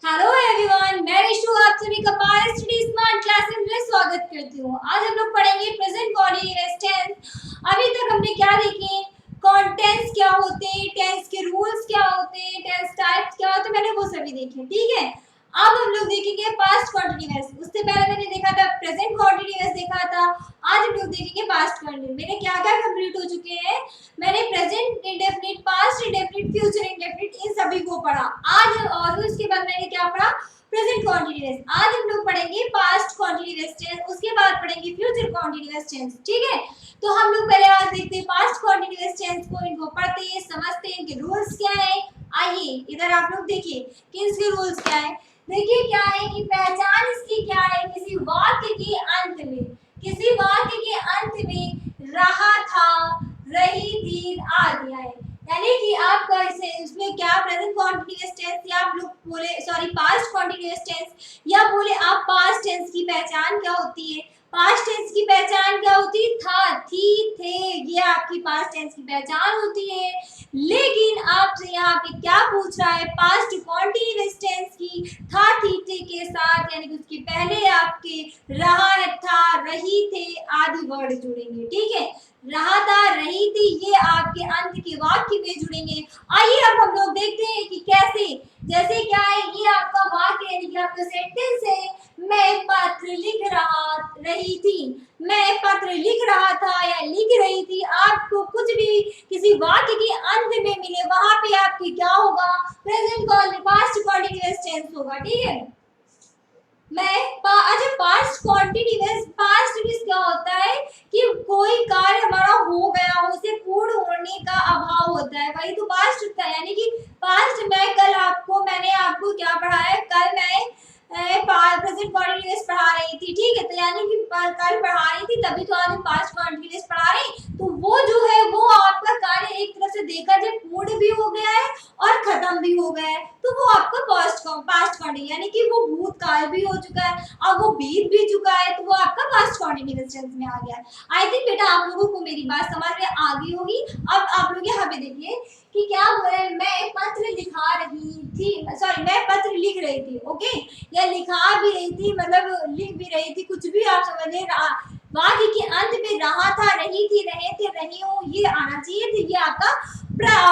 Hello everyone, मैं रिशु आप सभी का पावर स्टडी स्मार्ट क्लासेस में स्वागत करती हूँ। आज हम लोग पढ़ेंगे प्रेजेंट कॉन्टिन्यूअस टेंस। अभी तक हमने क्या देखे, टेंस क्या होते हैं, टेंस के रूल्स क्या होते हैं, टेंस टाइप्स क्या होते हैं, मैंने वो सभी देखे। ठीक है, अब हम लोग देखेंगे पास्ट कॉन्टिन्यूअस। उससे पहले मैंने देखा था प्रेजेंट कॉन्टिन्यूअस देखा था। आज हम लोग देखेंगे पास्ट कॉन्टिन्यूअस। मेरे क्या क्या कंप्लीट हो चुके हैं, मैंने present indefinite, past indefinite, future indefinite इन सभी को पढ़ा आज। और उसके बाद मैंने क्या पढ़ा, प्रेजेंट कॉन्टिन्यूअस। आज हम लोग पढ़ेंगे पास्ट कॉन्टिन्यूअस टेंस, उसके बाद पढ़ेंगे फ्यूचर कॉन्टिन्यूअस टेंस। ठीक है, तो हम लोग पहले आज देखते हैं पास्ट कॉन्टिन्यूअस टेंस को, इनको पढ़ते हैं, समझते हैं इनके रूल्स क्या है। आइए इधर आप लोग देखिए कि इसके रूल्स क्या है। देखिए क्या है कि पहचान इसकी क्या है, किसी वाक्य के अंत में, किसी वाक्य के अंत में रहा था, रही थी आ गया है। यानी कि आपका इसे इसमें क्या प्रेजेंट कॉन्टिन्यूअस टेंस या आप लोग बोले सॉरी पास्ट कॉन्टिन्यूअस टेंस या बोले आप पास्ट टेंस की पहचान क्या होती है। पास्ट टेंस की पहचान क्या होती है, था, थी, थे, ये आपकी पास्ट टेंस की पहचान होती है। लेकिन आपसे यहाँ पे क्या पूछ रहा है, पास्ट कॉन्टिन्यूअस टेंस की था, थी, थे के साथ, यानी कि उसके पहले आपके रहा है, था, रही, थे आदि वर्ड जुड़ेंगे। ठीक है, रहा था, रही थी, ये आपके अंत के वाक्य में जुड़ेंगे। आइए अब हम लोग देखते हैं कि कैसे। जैसे क्या है, ये आपका वाक्य यानी कि आपका सेंटेंस है, मैं पत्र लिख रही थी, मैं पत्र लिख रहा था या लिख रही थी। आपको कुछ भी किसी वाक्य के अंत में मिले, वहां पे आपकी क्या होगा, प्रेजेंट पास्ट कॉन्टिन्यूअस टेंस होगा। ठीक है, मैं अच्छा पास्ट कॉन्टिन्यूअस, पास्ट में क्या होता है कि कोई कार्य हमारा हो गया, उसे पूर्ण होने का अभाव होता है, वही तो पास्ट होता है। यानी कि पास्ट मैंने आपको क्या पढ़ाया, कल मैं प्रेजेंट कॉन्टिन्यूअस पढ़ा रही थी। ठीक है, तो यानी कि कल पढ़ा रही थी, तभी तो आज हम पास्ट कॉन्टिन्यूअस पढ़ा रहे हैं। तो वो जो है वो आपका कार्य एक तरफ से देखा जाए पूर्ण भी हो गया है और खत्म भी हो गया है, तो वो आपका पास्ट कॉन्टिन्यूअस यानी कि वो भूतकाल भी हो चुका है, अब वो बीत भी चुका है, तो वो आपका पास्ट कॉन्टिन्यूअस टेंस में आ गया है। आई थिंक बेटा आप लोगों को मेरी बात समझ में आ गई होगी। अब आप लोग यहाँ पे देखिए कि क्या बोल रहे हैं, मैं पत्र लिखा रही थी, सॉरी मैं पत्र लिख रही थी। ओके, या लिखा भी रही थी, मतलब लिख भी रही थी, कुछ भी आप समझ वाक्य के अंत में रहा था, रही थी, रहे थे, रही हूँ, ये आना चाहिए, तो ये आपका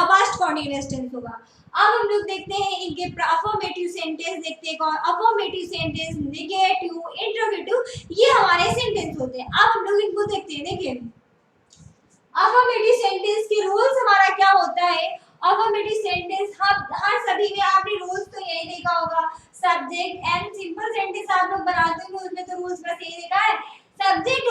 पास्ट कॉन्टिन्यूअस टेंस होगा। अब हम लोग देखते हैं इनके अफर्मेटिव सेंटेंस देखते हैं। कौन अफर्मेटिव सेंटेंस, नेगेटिव, इंटरोगेटिव, ये हमारे सेंटेंस होते हैं। अब हम लोग इनको देखते हैं। देखिए अफर्मेटिव सेंटेंस के रूल्स हमारा क्या होता है। अफर्मेटिव सेंटेंस हर सभी में आपने रूल्स तो यही देखा होगा, सब्जेक्ट एंड सिंपल सेंटेंस आप लोग बनाते होंगे, उसमें तो रूल्स बस यही देखा है, subject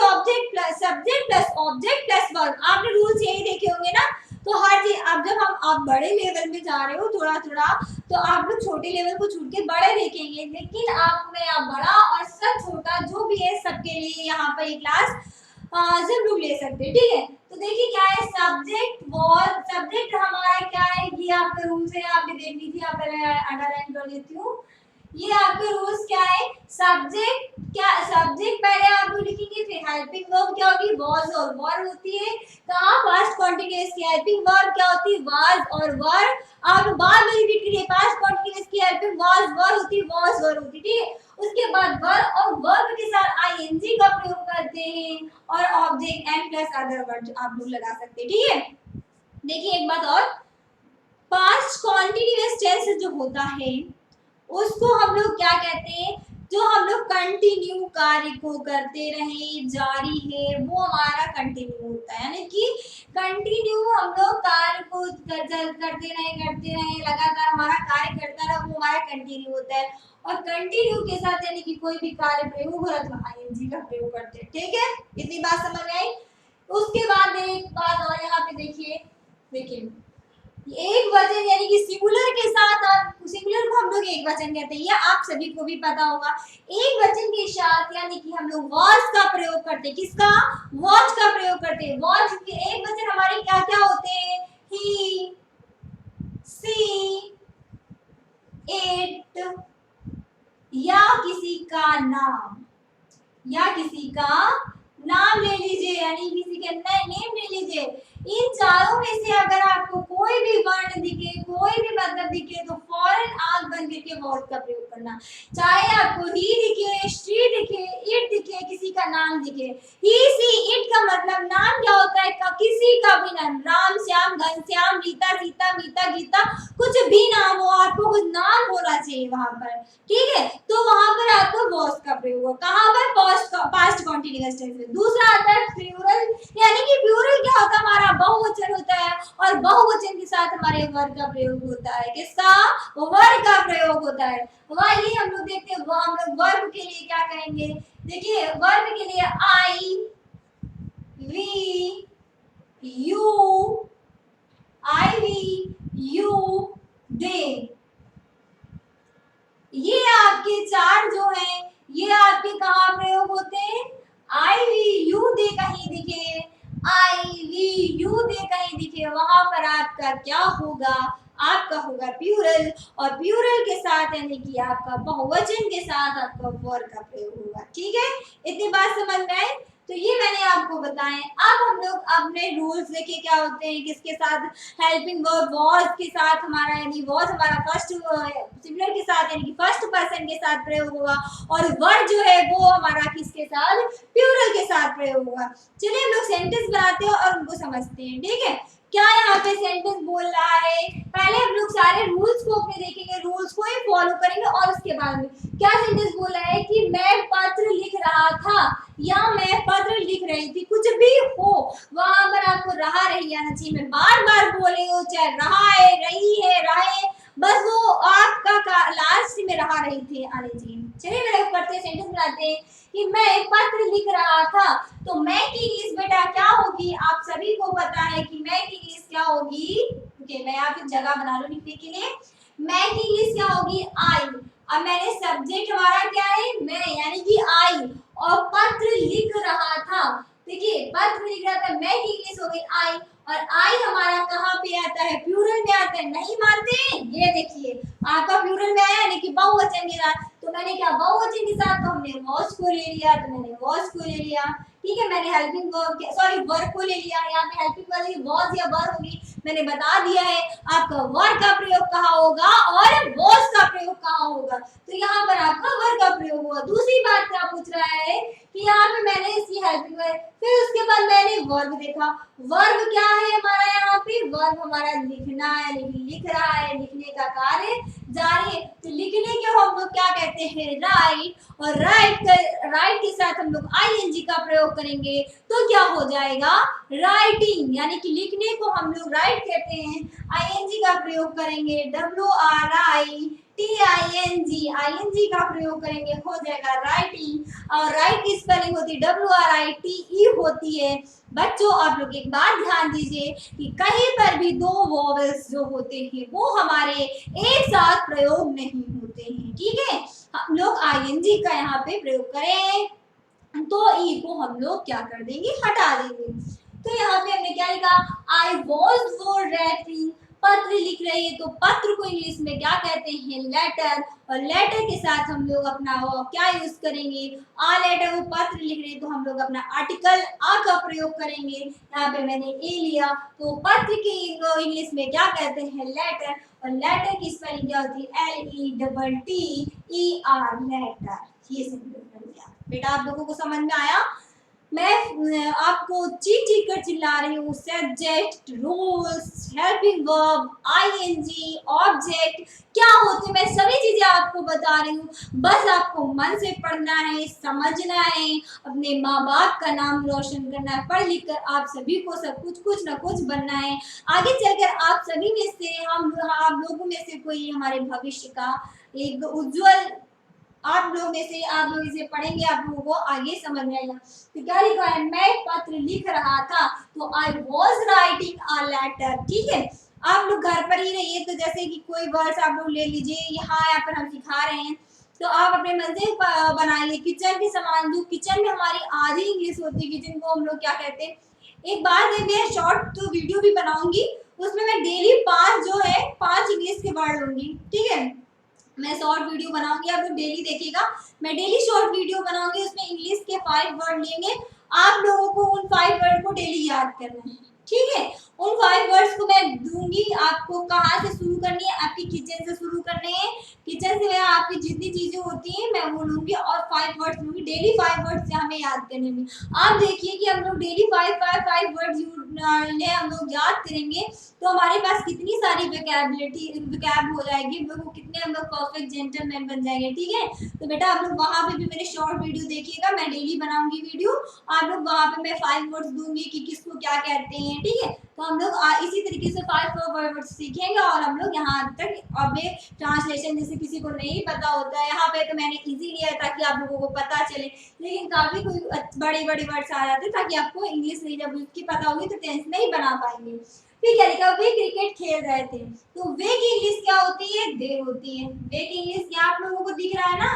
plus object plus verb, आपने रूल्स यही देखे होंगे ना। तो हर चीज अब जब आप बड़े लेवल में जा रहे हो थोड़ा थोड़ा, तो आप लोग छोटे लेवल को छूट के बड़े देखेंगे, लेकिन आपने आप बड़ा और सब छोटा जो भी है सबके लिए यहाँ पर ये क्लास सब लोग ले सकते हैं। ठीक है, तो देखिए क्या है, सब्जेक्ट हमारा क्या है, ये आपके रूल्स है, आप भी देख लीजिए, आप अंडरलाइन कर लेती हूँ। ये आपके रूल्स क्या है, सब्जेक्ट पहले आप लोग लिखेंगे, फिर हेल्पिंग वर्ब क्या होगी, वाज और वर होती है। कहाँ पास्ट कॉन्टिन्यूअस की हेल्पिंग वर्ब क्या होती है, वाज और वर। आप बाद में रिपीट करिए, पास्ट कॉन्टिन्यूअस की हेल्पिंग वाज वर होती है, वाज वर होती है। ठीक है, उसके बाद वर और वर्ब के साथ आईएनजी का प्रयोग करते हैं और object and plus other word आप लोग लगा सकते हैं। ठीक है, देखिए एक बात और, पास्ट कॉन्टिन्यूअस टेंस जो होता है उसको हम लोग क्या कहते हैं, जो हम लोग कंटिन्यू कार्य को करते रहे, जारी है, वो हमारा कंटिन्यू होता है। यानी कि कंटिन्यू हम लोग कार्य को करते रहे लगातार हमारा कार्य करता रहा, वो हमारा कंटिन्यू होता है। और कंटिन्यू के साथ यानी कि कोई भी कार्य प्रयोग हो रहा तो आईएनजी का प्रयोग करते हैं। ठीक है, इतनी बात समझ में आई। उसके बाद एक बात और यहाँ पे देखिए एक वचन यानी कि सिंगुलर के साथ, आप सिंगुलर को हम लोग एक वचन कहते हैं, ये आप सभी को भी पता होगा। एक वचन के साथ यानी कि हम लोग वाज का प्रयोग करते हैं, किसका, वाज का प्रयोग करते हैं। वाज के एक वचन हमारे क्या क्या होते हैं, ही, सी, इट, या किसी का नाम, या किसी का नाम ले लीजिए, यानी किसी के नेम ले लीजिए, इन चारों में से अगर आपको कोई भी वर्ण दिखे, कोई भी मतलब दिखे तो फौरन आंख बंद करके वॉज का प्रयोग करना। चाहे आपको ही दिखे, शी दिखे, इट दिखे, किसी का नाम दिखे। ही सी इट का मतलब नाम क्या होता है? किसी का भी नाम, राम श्याम घनश्याम रीता सीता मीता गीता, कुछ भी नाम हो, आपको कुछ नाम होना चाहिए वहां पर, ठीक है। तो वहां पर आपको वॉज का प्रयोग हो। कहां पर? पास्ट कॉन्टिन्यूअस टेंस में। दूसरा आता है प्लूरल, यानी कि प्लूरल क्या होता है? हमारा बहुवचन होता है और बहुवचन के साथ हमारे वर्ग का प्रयोग होता है। किसका? वर्ग का प्रयोग होता है। वही हम लोग देखते हैं, हम लोग वर्ब के लिए क्या कहेंगे? देखिए वर्ब के लिए I, we, you, I, we, you, they, ये आपके चार जो है ये आपके कहाँ प्रयोग होते हैं? आई, वी, यू, दे कहीं दिखे, आई, वी, यू, दे कहीं दिखे, वहां पर आपका क्या होगा? आपका होगा प्लूरल, और प्लूरल के साथ यानी कि आपका बहुवचन के साथ आपका वर्ब का प्रयोग होगा, ठीक है। इतनी बात समझ में आई? तो ये मैंने आपको बताएं। अब हम लोग अपने रूल्स देखे क्या होते हैं, किसके साथ हेल्पिंग वर्ब वॉज के साथ हमारा, यानी वॉज हमारा फर्स्ट सिंगुलर के साथ यानी कि फर्स्ट पर्सन के साथ प्रयोग होगा, और वर्ब जो है वो हमारा किसके साथ? प्लूरल के साथ प्रयोग होगा। चलिए हम लोग सेंटेंस बनाते हैं और उनको समझते हैं, ठीक है। क्या यहाँ पे सेंटेंस बोल रहा है? पहले हम लोग सारे रूल्स को अपने देखेंगे, रूल्स को ही फॉलो करेंगे, और उसके बाद में क्या सेंटेंस बोल रहा है कि मैं पत्र लिख रहा था या मैं पत्र लिख रही थी, कुछ भी हो वहां पर आपको रहा रही आना चाहिए। मैं बार बार बोल रही हूँ, चाहे रहा है, रही है, रहे, बस वो आपका लास्ट में रहा रही थी आने चाहिए। चलिए मेरे पढ़ते सेंटेंस बनाते हैं कि मैं पत्र लिख रहा था। तो मैं की इंग्लिश बेटा क्या होगी? आप सभी को पता है कि मैं की इंग्लिश क्या होगी। ओके, मैं यहाँ पे जगह बना लूं लिखने के लिए। मैं की इंग्लिश क्या होगी? आई। अब मैंने सब्जेक्ट हमारा क्या है? मैं, यानी कि आई, और पत्र लिख रहा था। देखिए पत्र लिख रहा था, मैं की इंग्लिश हो गई आई, और आई हमारा कहाँ पे आता है? प्लूरल में आता है। नहीं मानते? ये देखिए आपका प्लूरल में आया, यानी कि बहुवचन के साथ। तो मैंने क्या बहुवचन के साथ? तो हमने वॉज को ले लिया, तो मैंने वॉज को ले लिया, ठीक है। मैंने हेल्पिंग वर्ब, सॉरी वर्ब को ले लिया। यहाँ पे हेल्पिंग वाली वॉज या वर्ब होगी, मैंने बता दिया है। आपका वर्ब का प्रयोग कहाँ होगा और वॉज का प्रयोग कहाँ होगा? तो यहाँ पर आपका वर्ब का प्रयोग होगा। दूसरी बात क्या पूछ रहा है कि यहाँ पे मैंने इसकी हेल्पिंग वर्ब, फिर उसके बाद मैंने वर्ब देखा। वर्ब क्या है हमारा? यहाँ पे वर्ब हमारा लिखना है, लिख रहा है, लिखने का कार्य जारी है। तो लिखने के हम लोग क्या कहते हैं? राइट। और राइट के साथ हम लोग आईएनजी का प्रयोग करेंगे, तो क्या हो जाएगा? राइटिंग, यानी कि लिखने को हम लोग राइट कहते हैं। आईएनजी का प्रयोग करेंगे, आईएनजी का प्रयोग करेंगे, हो जाएगा राइटिंग। और राइट की स्पेलिंग होती है WRITE होती है। बच्चों आप लोग एक बात ध्यान दीजिए कि कहीं पर भी दो वॉवेल्स जो होते हैं वो हमारे एक साथ प्रयोग नहीं होते हैं, ठीक है। हम लोग आईएनजी का यहाँ पे प्रयोग करें तो ई को हम लोग क्या कर देंगे? हटा देंगे। तो यहाँ पे हमने क्या लिखा? आई वॉज फॉर राइटिंग, पत्र लिख रही है, तो पत्र को इंग्लिश में क्या कहते हैं? लेटर। और लेटर के साथ हम लोग अपना क्या यूज करेंगे? आ लेटर, वो पत्र लिख रहे हैं तो हम लोग अपना आर्टिकल आ का प्रयोग करेंगे। यहाँ पे मैंने ए लिया, तो पत्र की इंग्लिश में क्या कहते हैं? लेटर। और लेटर की स्पेलिंग क्या होती है? LETTER, letter. ये सिंपल कर दिया बेटा। आप लोगों को समझ में आया? मैं आपको चीख चीख कर चिल्ला रही हूँ। Subject, rules, helping verb, ING, object क्या होते हैं, मैं सभी चीजें आपको बता रही हूँ। बस आपको मन से पढ़ना है, समझना है, अपने माँ बाप का नाम रोशन करना है, पढ़ लिख कर आप सभी को सब कुछ ना कुछ बनना है। आगे चलकर आप सभी में से आप लोगों में से कोई हमारे भविष्य का एक उज्जवल, आप लोग में से आप लोग इसे पढ़ेंगे, आप लोगों को आगे समझ में आएगा। तो क्या लिखा है? मैं पत्र लिख रहा था, तो I was writing a letter, ठीक है। आप लोग घर पर ही रहिए, तो जैसे कि कोई वर्ड्स आप लोग ले लीजिए, यहाँ पर हम सिखा रहे हैं, तो आप अपने मन से बनाइए। किचन के समान, जो किचन में हमारी आधी इंग्लिश होती है, किचन को हम लोग क्या कहते हैं? एक बार मैं शॉर्ट तो वीडियो भी बनाऊंगी, उसमें मैं डेली 5 जो है 5 इंग्लिश के वर्ड लूंगी, ठीक है। मैं शॉर्ट वीडियो बनाऊंगी, आप लोग डेली देखिएगा। मैं डेली शॉर्ट वीडियो बनाऊंगी, उसमें इंग्लिश के 5 वर्ड लेंगे, आप लोगों को उन 5 वर्ड को डेली याद करना है, ठीक है। उन 5 वर्ड्स को मैं दूंगी आपको, कहाँ से शुरू करनी है, आपकी किचन से शुरू करने हैं। किचन से मैं आपकी जितनी चीजें होती हैं मैं वो लूंगी और 5 वर्ड्स लूंगी। डेली 5 वर्ड्स हमें याद करने हैं। आप देखिए कि हम लोग डेली 5 वर्ड्स हम लोग याद करेंगे तो हमारे पास कितनी सारी विकैब हो जाएगी, वो कितने हम लोग परफेक्ट जेंटलमैन बन जाएंगे। ठीक है, तो बेटा आप लोग वहां पे भी मेरे शॉर्ट वीडियो देखिएगा, मैं डेली बनाऊंगी वीडियो। आप लोग वहां पे मैं 5 वर्ड्स दूंगी कि किसको क्या कहते हैं। ठीक है, तो हम लोग इसी तरीके से 5 वर्ड्स सीखेंगे और हम लोग यहाँ तक। अब ट्रांसलेशन जैसे किसी को नहीं पता होता है, यहाँ पे तो मैंने इजी लिया है ताकि आप लोगों को पता चले, लेकिन काफी कोई बड़े बड़े वर्ड्स आ जाते हैं ताकि आपको इंग्लिश नहीं जब उसकी पता होगी तो टेंस नहीं बना पाएंगे। फिर क्या लिखा, वे क्रिकेट खेल रहे थे। तो वे की इंग्लिश क्या होती है, दे होती है। वे की इंग्लिश क्या आप लोगों को दिख रहा है ना,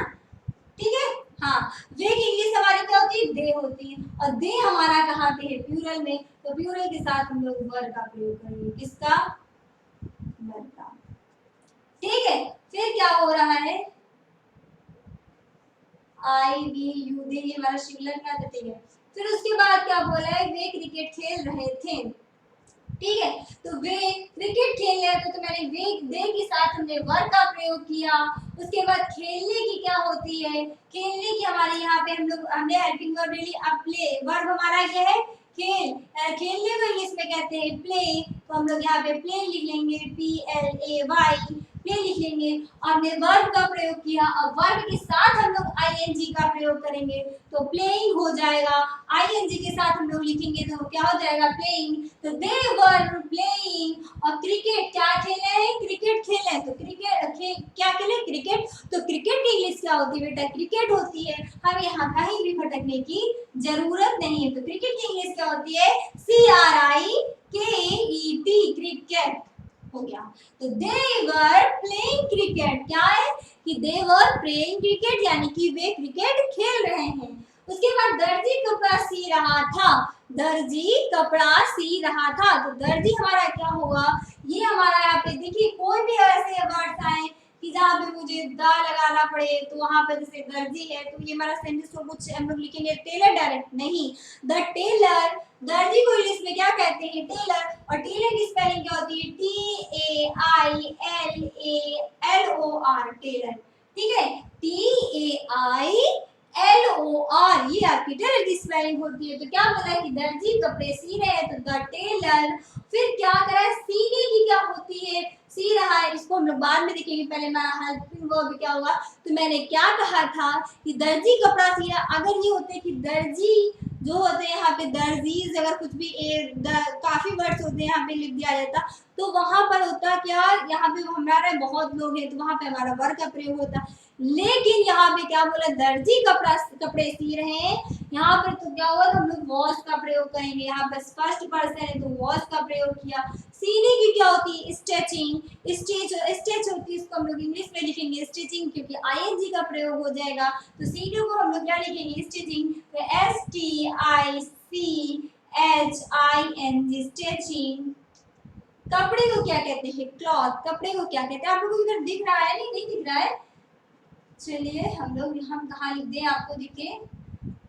ठीक है। हाँ, वे की इंग्लिश हमारी क्या होती है, दे होती है। और दे हमारा कहाँ पे है, प्लूरल में, तो प्लूरल के साथ हम लोग वर का प्रयोग करेंगे। किसका, वर का। ठीक है, फिर क्या हो रहा है, आई वी यू दे, ये हमारा सिंगुलर का ठीक है। फिर उसके बाद क्या बोला है, वे क्रिकेट खेल रहे थे। ठीक है, तो वे क्रिकेट खेल रहे थे तो मैंने वे दे के साथ हमने वर का प्रयोग किया। उसके बाद खेलने की क्या होती है, खेलने की हमारे यहाँ पे हम लोग हमने हेल्पिंग वर्ब ले ली। अब प्ले वर्ब हमारा क्या है, खेल। खेलने को इंग्लिश में कहते हैं प्ले, तो हम लोग यहाँ पे प्ले लिख लेंगे, PLAY, प्ले लिख लेंगे। हमने वर्ब का प्रयोग किया, अब वर्ब के साथ हम लोग ING का प्रयोग करेंगे तो प्लेइंग हो जाएगा। ING के साथ हम लोग लिखेंगे तो क्या हो जाएगा, प्लेइंग। तो दे वर प्लेइंग। और क्रिकेट क्या खेले हैं, क्रिकेट खेले हैं, तो क्रिकेट क्या खेले, क्रिकेट। तो क्रिकेट की इंग्लिश क्या होती है बेटा, क्रिकेट होती है। हमें यहाँ कहीं भी भटकने की जरूरत नहीं है। तो क्रिकेट की इंग्लिश क्या होती है, CRIKET, क्रिकेट हो गया। तो दे वर प्लेइंग क्रिकेट, क्या है कि दे वर प्लेइंग क्रिकेट, यानी कि वे क्रिकेट खेल रहे हैं। उसके बाद दर्जी कपड़ा सी रहा था, दर्जी कपड़ा सी रहा था। तो दर्जी हमारा क्या होगा, ये हमारा यहाँ पे देखिए कोई भी ऐसे वर्ड्स आए कि जहाँ पे मुझे दा लगाना पड़े, तो वहां पे जैसे दर्जी है तो ये हमारा सेंटेंस को कुछ हम लोग लिखेंगे टेलर डायरेक्ट नहीं, द टेलर। दर्जी को इंग्लिश में क्या कहते हैं, टेलर। और टेलर की स्पेलिंग क्या होती है, TAILALOR, टेलर। ठीक है, TAILOR, ये आपकी टेलर की स्पेलिंग होती है। तो क्या बोला है कि दर्जी कपड़े सी रहे हैं, तो द टेलर। फिर क्या करा है, सीने की क्या होती है, सी रहा है, इसको हम लोग बाद में देखेंगे, पहले हमारा हेल्पिंग वर्ब क्या होगा। तो मैंने क्या कहा था कि दर्जी कपड़ा सी रहा। अगर ये होते कि दर्जी जो होते हैं यहाँ पे दर्जीज, अगर कुछ भी काफी वर्ड्स होते हैं यहाँ पे लिख दिया जाता, तो वहां पर होता क्या, यहाँ पे हमारा बहुत लोग हैं तो वहां पे हमारा वर्ग का प्रयोग होता। लेकिन यहाँ पे क्या बोला, दर्जी कपड़े सी रहे हैं, यहाँ पर तो क्या हुआ, तो हम लोग वॉश का प्रयोग करेंगे। यहाँ पर फर्स्ट पर्सन है तो वॉश का प्रयोग किया। सीने की क्या होती है, स्टिचिंग, स्टिच होती है, इसको हम लोग इंग्लिश में लिखेंगे स्टिचिंग, क्योंकि ING का प्रयोग हो जाएगा। तो सीने को हम लोग क्या लिखेंगे, स्टिचिंग। तो STICHING, स्टिचिंग। कपड़े को क्या कहते हैं, क्लॉथ। कपड़े को क्या कहते हैं, आप लोगों को इधर दिख रहा है, नहीं दिख रहा है, चलिए हम लोग यहाँ कहाँ लिख दें आपको दिखे।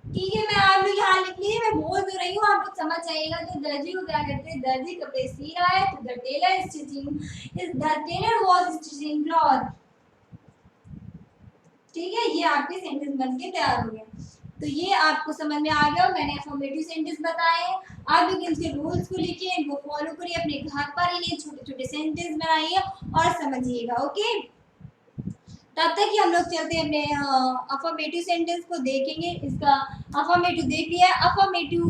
ठीक है, मैं आप लोग यहाँ लिख लिए, मैं बोल तो रही हूँ, आप लोग समझ जाइएगा। तो दर्जी को क्या कहते हैं, दर्जी कपड़े सी रहा है, तो the tailor stitching, the tailor was stitching cloth. ठीक है, ये आपके सेंटेंस बन के तैयार हो गए। तो ये आपको समझ में आ गया, मैंने अफर्मेटिव सेंटेंस बताए। आप लोग इनके रूल्स को लिखिए, इनको फॉलो करिए, अपने घर पर इन्हें छोटे छोटे सेंटेंस बनाइए और समझिएगा। ओके, तब तक कि हम लोग चलते हैं अपने अफर्मेटिव सेंटेंस को देखेंगे। इसका अफर्मेटिव देख लिया, अफर्मेटिव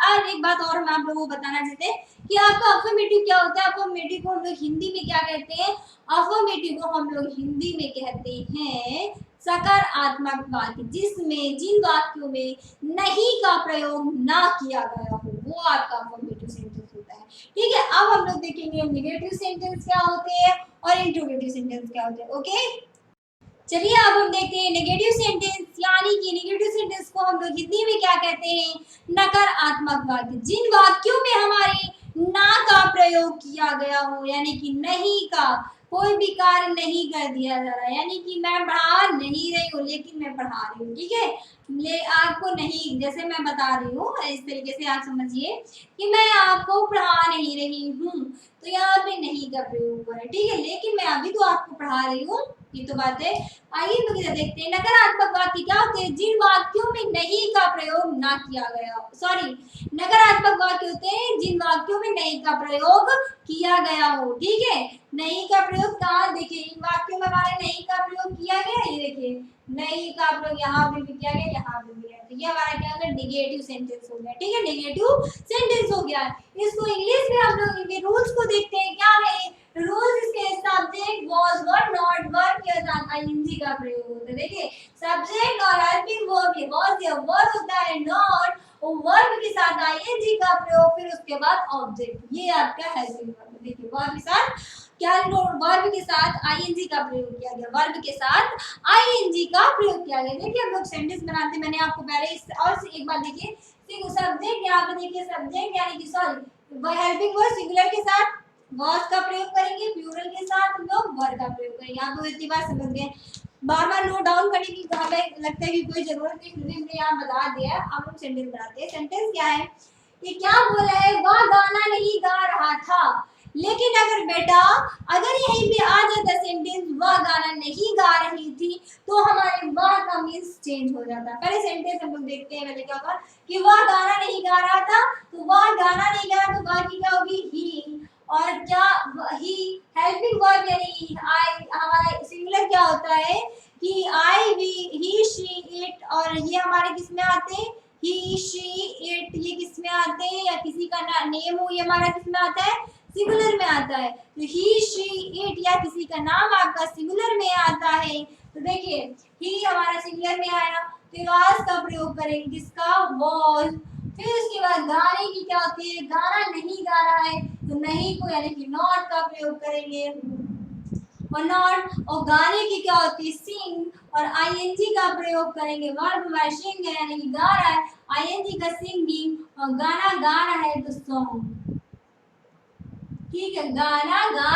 और एक बात और हम आप लोगों को बताना चाहते हैं कि आपका अफर्मेटिव क्या होता है। अफर्मेटिव को हम लोग हिंदी में क्या कहते हैं, अफर्मेटिव को हम लोग हिंदी में कहते हैं सकारात्मक वाक्य, जिसमें जिन वाक्यों में नहीं का प्रयोग ना किया गया हो, वो आपका अफर्मेटिव सेंटेंस होता है। ठीक है, अब हम लोग देखेंगे नेगेटिव सेंटेंस क्या होते हैं और इंट्रोगेटिव सेंटेंस क्या होते हैं। ओके, चलिए अब हम देखते हैं नेगेटिव सेंटेंस, यानी कि नेगेटिव सेंटेंस को हम लोग हिंदी में क्या कहते हैं, नकारात्मक वाक्य। जिन वाक्यों में हमारे ना का प्रयोग किया गया हो, यानी कि नहीं का, कोई भी कार्य नहीं कर दिया जा रहा, यानी कि मैं पढ़ा नहीं रही हूँ लेकिन मैं पढ़ा रही हूँ, ठीक है। ले आपको नहीं, जैसे मैं बता रही हूँ इस तरीके से आप समझिए कि मैं आपको पढ़ा नहीं रही हूँ, तो यहाँ पे नहीं का प्रयोग हुआ है, ठीक है। लेकिन मैं अभी तो आपको पढ़ा रही हूँ, ये तो बात है। आइए तो देखते हैं नकारात्मक वाक्य क्या होते हैं, जिन वाक्यों में नहीं का प्रयोग ना किया गया, सॉरी, नकारात्मक वाक्य होते हैं जिन वाक्यों में नहीं का प्रयोग किया गया हो, ठीक है। नहीं का प्रयोग कहाँ, देखिए इन वाक्यों में हमारे नहीं का प्रयोग किया गया, ये देखिए नहीं का प्रयोग यहाँ पे भी किया गया, यहाँ पे भी है, तो ये हमारा क्या होगा, नेगेटिव सेंटेंस हो गया, ठीक है, नेगेटिव सेंटेंस हो गया। इसको इंग्लिश में हम लोग इनके रूल्स को देखते हैं, क्या है रूल्स, इसके subject was were not verb के साथ आईएनजी का प्रयोग होता है, देखिए सब्जेक्ट और हेल्पिंग वर्ब, ये वाज या वर होता है, नॉट और वर्ब के साथ आईएनजी का प्रयोग, फिर उसके बाद ऑब्जेक्ट, ये आपका हेल्पिंग वर्ब, देखिए वर्ब के साथ क्या, वर्ब के साथ आईएनजी का प्रयोग किया गया, वर्ब के साथ आईएनजी का प्रयोग किया गया। देखिए हम लोग सेंटेंस बनाते, मैंने आपको पहले इस और एक बार देखिए सब्जेक्ट, यहाँ पे देखिए सब्जेक्ट यानी कि सॉरी हेल्पिंग वर्ब सिंगुलर के साथ वाज का प्रयोग करेंगे, प्लूरल के साथ हम लोग वर का प्रयोग करेंगे। यहाँ पे इतनी बार समझ गए, बार बार नोट डाउन करने की हमें लगता है कि कोई जरूरत नहीं, फिर भी हमने यहाँ बता दिया। अब हम सेंटेंस बनाते हैं। सेंटेंस क्या है, ये क्या बोला है, वह गाना नहीं गा रहा था, लेकिन अगर बेटा अगर यहीं पे आ जाता सेंटेंस वह गाना नहीं गा रही थी, तो हमारे वह का मीन्स चेंज हो जाता। पहले सेंटेंस हम लोग देखते हैं, पहले क्या होगा कि वह गाना नहीं गा रहा था, तो वह गाना नहीं गा, तो वह की क्या होगी, ही, और क्या ही हेल्पिंग वर्ब यानी आई, हमारा सिंगुलर क्या होता है कि आई, वी, ही, शी, इट, और ये हमारे किस में आते हैं, ही, शी, इट, ये किस में आते हैं, या किसी का नेम हो, ये हमारा किस में आता है, सिंगुलर में आता है। तो ही, शी, इट या किसी का नाम आपका सिंगुलर में आता है, तो देखिए ही हमारा सिंगुलर में आया, तो वाज का प्रयोग करेंगे, किसका, वाज। फिर उसके बाद गाने की क्या होती है, गाना नहीं गा रहा है, तो नहीं को यानी कि नॉट का प्रयोग करेंगे, और नॉट, और गाने की क्या होती है, सिंग, और आईएनजी का प्रयोग करेंगे, वर्ब हमारा सिंग है यानी कि गा रहा है, आईएनजी का सिंगिंग, और गाना गा रहा है तो सॉन्ग, ठीक है, गाना गा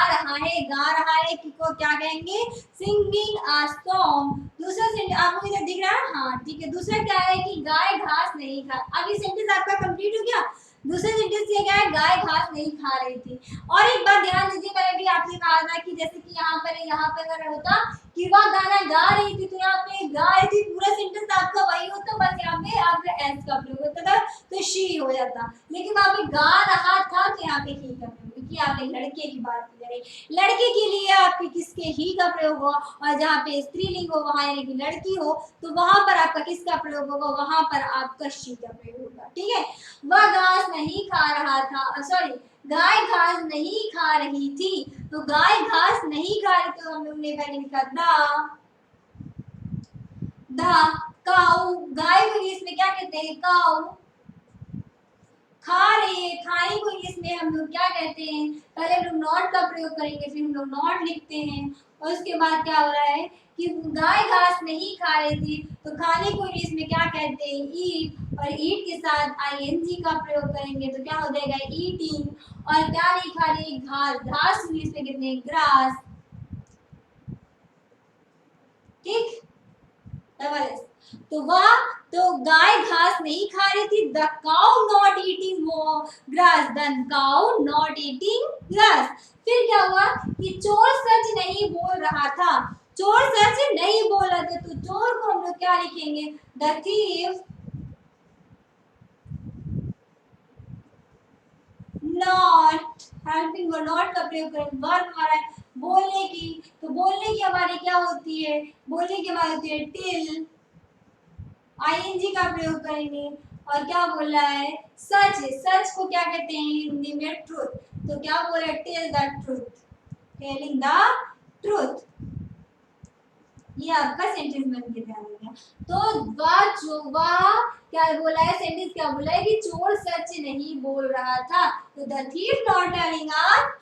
रहा है कि को क्या कहेंगे, सिंगिंग अ सॉन्ग। दूसरा सेंटेंस आपको इधर दिख रहा है, हाँ ठीक है। दूसरा क्या है कि गाय घास नहीं खा, अब ये सेंटेंस आपका कंप्लीट हो गया। दूसरा सेंटेंस ये क्या है, गाय घास नहीं खा रही थी। और एक बात ध्यान दीजिए, मैंने भी आपसे कहा था कि जैसे कि यहाँ पर अगर होता कि वह गाना गा रही थी, तो यहाँ पे गा रही थी पूरा सेंटेंस आपका वही होता, बस यहाँ पे आपका एस का प्रयोग होता था, तो शी हो जाता। लेकिन वहाँ पे गा रहा था, तो यहाँ पे ही का प्रयोग, क्योंकि आपने लड़के की बात की जा रही, लड़के के लिए आपके किसके ही का प्रयोग होगा, और जहाँ पे स्त्रीलिंग हो वहाँ यानी कि लड़की हो, तो वहां पर आपका किसका प्रयोग होगा, वहां पर आपका शी का प्रयोग होगा, ठीक है। वह घास नहीं खा रहा था, सॉरी गाय घास नहीं खा रही थी, तो गाय घास नहीं खा रही, तो हम लोग ने पहले लिखा द काऊ, गाय को इंग्लिश में क्या कहते हैं, काऊ। खा रही है, खाने को इंग्लिश में हम लोग क्या कहते हैं, पहले हम लोग नॉट का प्रयोग करेंगे, फिर हम लोग नॉट लिखते हैं, और उसके बाद क्या हो रहा है कि गाय घास नहीं खा रही थी, तो खाने को इंग्लिश में क्या कहते हैं, ईट, और ईट के साथ आईएनजी का प्रयोग करेंगे, तो क्या हो जाएगा, ईटिंग। और क्या नहीं खा रही, घास, घास इंग्लिश में कहते हैं ग्रास, ठीक, डबल एस। तो वह, तो गाय घास नहीं खा रही थी, the cow not eating grass, the cow not eating grass. फिर क्या हुआ कि चोर सच नहीं बोल रहा था, चोर सच नहीं बोल रहा था, तो चोर को हम लोग क्या लिखेंगे, the thief not, helping verb not का प्रयोग करेंगे, वर्ब हमारा है बोलने की, तो बोलने की हमारी क्या होती है, बोलने की हमारी होती है टिल, आईएनजी का प्रयोग करेंगे, और क्या बोल रहा है, सच, सच को क्या कहते हैं हिंदी में, ट्रूथ, तो क्या बोल रहा है, tell the truth, telling the truth. ये आपका सेंटेंस बन के तैयार हो गया। तो वह क्या बोला है सेंटेंस, क्या बोला है कि चोर सच नहीं बोल रहा था, तो the thief not telling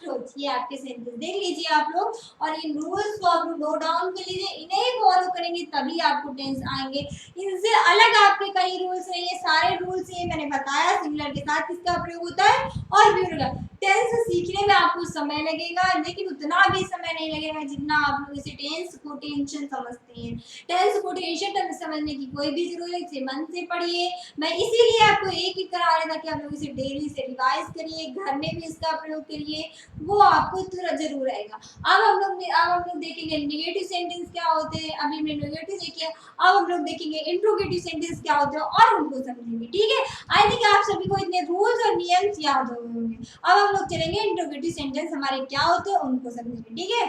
truth. ये आपके सेंटेंस देख लीजिए आप लोग, और इन रूल्स को आप लोग नोट डाउन कर लीजिए, इन्हें फॉलो करेंगे तभी आपको टेंस आएंगे। इनसे अलग आपके कई रूल्स नहीं है, सारे रूल्स ये मैंने बताया सिंगुलर के साथ किसका प्रयोग होता है और प्लूरल का। टेंस सीखने में आपको समय लगेगा, लेकिन उतना भी समय नहीं लगेगा जितना आप लोग इसे टेंस को टेंशन समझते हैं। टेंस को टेंशन समझने की कोई भी जरूरत है, इसे मन से पढ़िए। मैं इसीलिए आपको एक ही करा रहा था कि आप लोग इसे डेली से रिवाइज करिए, घर में भी इसका प्रयोग करिए, वो आपको तुरंत जरूर आएगा। अब हम लोग देखेंगे नेगेटिव सेंटेंस क्या होते हैं, अभी हमने नेगेटिव देखे, अब हम लोग देखेंगे इंट्रोगेटिव सेंटेंस क्या होते हैं और उनको समझेंगे। ठीक है, आई थिंक आप सभी को इतने रूल्स और नियम याद हो गए होंगे। अब हम लोग चलेंगे इंट्रोगेटिव सेंटेंस हमारे क्या होते हैं उनको समझेंगे। ठीक है,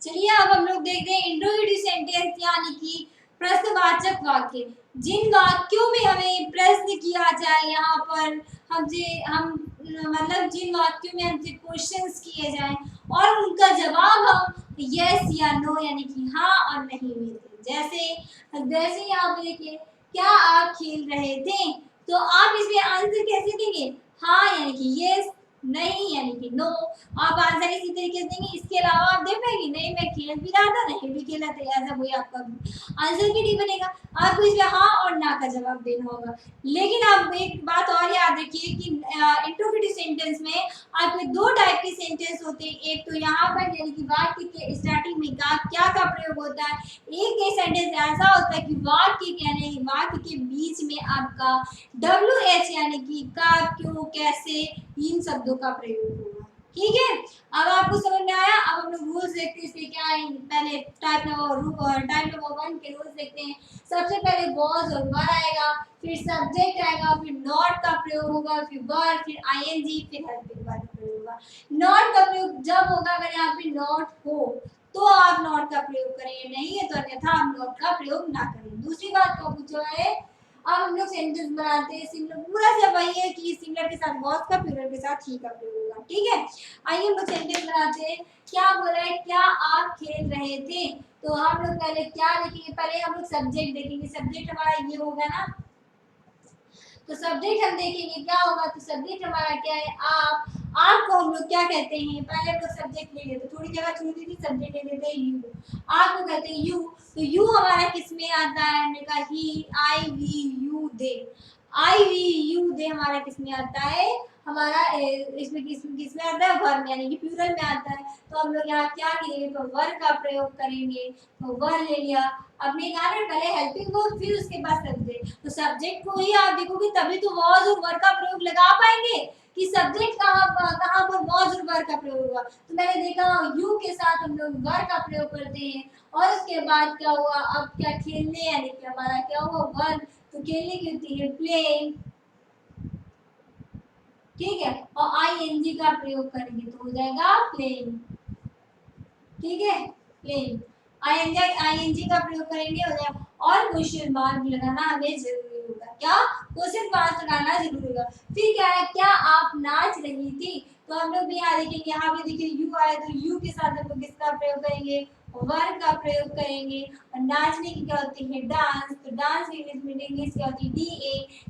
चलिए अब हम लोग देखते हैं इंट्रोगेटिव सेंटेंस यानी कि प्रश्नवाचक वाक्य। जिन वाक्यों में हमें प्रश्न किया जाए, यहाँ पर हम मतलब जिन वाक्यों में हमसे क्वेश्चंस किए जाएं और उनका जवाब हम यस या नो यानी कि हाँ और नहीं में दें। जैसे जैसे यहाँ पे देखिए, क्या आप खेल रहे थे, तो आप इसमें आंसर कैसे देंगे, हाँ यानी कि यस, नहीं यानी कि नो। आप आंसर इसी तरीके से देंगे, इसके अलावा आप दे पाएंगे नहीं मैं खेल भी रहा था नहीं भी खेला था, ऐसा कोई आपका आंसर भी नहीं बनेगा। आपको इसमें हाँ और ना का जवाब देना होगा। लेकिन आप एक बात और याद रखिए कि इंट्रोगेटिव सेंटेंस में आपके दो टाइप के सेंटेंस होते हैं। एक तो यहाँ पर यानी कि वाक्य के स्टार्टिंग में क्या का प्रयोग होता है, एक सेंटेंस ऐसा होता है कि वाक्य के बीच में आपका WH यानी कि का, क्यों, कैसे, इन शब्दों का प्रयोग होगा। ठीक है, अब आपको समझ में आया। अब हम लोग रूल्स देखते हैं इसके क्या है। पहले टाइप नंबर 1 के रूल्स देखते हैं। सबसे पहले वॉज और वर आएगा, फिर सब्जेक्ट आएगा, फिर नॉट का प्रयोग होगा, फिर वर, फिर आईएनजी, फिर हेल्पिंग वर्ब का प्रयोग होगा। नॉट का प्रयोग जब होगा अगर यहाँ पे नॉट हो तो आप नॉट का प्रयोग करें, नहीं है तो अन्यथा आप नॉट का प्रयोग ना करें। दूसरी बात क्या पूछा है, अब हम लोग सेंटेंस बनाते हैं सिंगुलर, पूरा सब वही है कि सिंगुलर के साथ वॉज का, प्लूरल के साथ ही का प्रयोग होगा। ठीक है, आइए हम लोग सेंटेंस बनाते हैं। क्या बोला है, क्या आप खेल रहे थे, तो हम लोग पहले क्या देखेंगे, पहले हम लोग सब्जेक्ट देखेंगे। सब्जेक्ट हमारा ये होगा ना, तो सब्जेक्ट हम देखेंगे क्या होगा, तो सब्जेक्ट हमारा क्या है, आपको हम लोग क्या कहते हैं, पहले हम लोग सब्जेक्ट ले लेते, थोड़ी जगह छोड़ दी थी, सब्जेक्ट ले लेते हैं यू, आपको कहते हैं यू। तो यू हमारा किस में आता है, हमने कहा ही, I we you they, I we you they हमारा किस में आता है, हमारा इसमें किस में आता है, वर्ब में यानी कि प्लूरल में आता है। तो हम लोग यहाँ क्या करेंगे, तो वर्ब का प्रयोग करेंगे, तो वर्ब ले लिया। अपने कहा ना पहले हेल्पिंग वर्ब फिर उसके बाद सब्जेक्ट, तो सब्जेक्ट को ही आप देखोगे तभी तो वॉज और वर्ब का प्रयोग लगा पाएंगे कि सब्जेक्ट कहाँ पर वॉज और वर्ब का प्रयोग हुआ। तो मैंने देखा यू के साथ हम लोग वर्ब का प्रयोग करते हैं, और उसके बाद क्या हुआ, अब क्या खेलने यानी कि हमारा क्या हुआ वर्ब, तो खेलने की होती है प्लेइंग। ठीक है, और आईएनजी का प्रयोग करेंगे तो हो जाएगा प्लेइंग। ठीक है, प्लेइंग, आईएनजी का प्रयोग करेंगे हो जाएगा। और क्वेश्चन मार्क लगाना हमें जरूरी होगा, क्या क्वेश्चन मार्क लगाना जरूरी होगा। फिर क्या है, क्या आप नाच रही थी, तो हम लोग भी यहाँ देखेंगे, यहाँ भी देखिए यू आए तो यू के साथ हम लोग किसका प्रयोग करेंगे, वर्ब का प्रयोग करेंगे। और नाचने की क्या होती है, डांस, तो डांस इंग्लिश क्या होती है,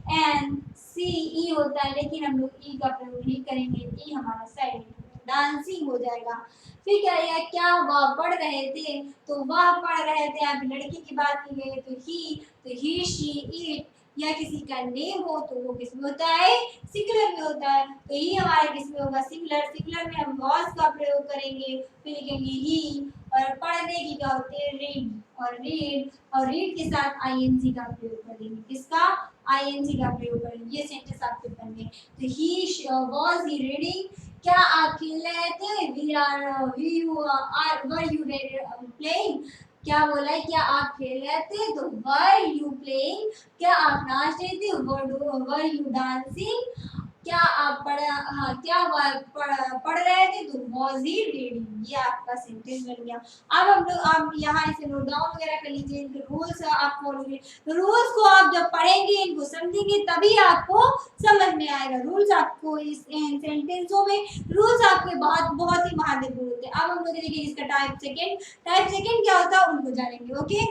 DANCE होता है, लेकिन हम लोग ई का प्रयोग नहीं करेंगे, ई हमारा साइड डांसिंग हो जाएगा। फिर क्या है, क्या वह पढ़ रहे थे, तो वह पढ़ रहे थे, आप लड़की की बात की गई तो ही शी इट, या किसी का नेम हो तो वो किसमें होता है, सिंगुलर में होता है। तो ही हमारे किसमें होगा, सिंगुलर। सिंगुलर में हम वॉज का प्रयोग करेंगे, फिर लिखेंगे ही। और पढ़ने की क्या होती है, रीड, और रीड के साथ आईएनजी का प्रयोग करेंगे, किसका, आईएनजी का प्रयोग करेंगे। ये सेंटेंस आपके बन गए। तो ही वॉज ही रीडिंग, क्या आप खेल रहे थे, वर यू प्लेइंग, क्या बोला है, क्या आप खेल रहे थे, तो वर यू प्लेइंग, क्या आप नाच रहे थे, वर यू डांसिंग, क्या आप पढ़ रहे थे, तो वॉज ही रीडिंग। ये आपका सेंटेंस बन गया। अब हम लोग आप यहाँ इसे नोट डाउन वगैरह कर लीजिए, इनके रूल्स आप फॉलो कीजिए। रूल्स को आप जब पढ़ेंगे, इनको समझेंगे, तभी आपको समझ में आएगा। रूल्स आपको इस सेंटेंसों में रूल्स आपके बहुत ही महत्वपूर्ण होते हैं। अब हम लोग देखिए इसका टाइप सेकंड क्या होता है उनको जानेंगे। ओके,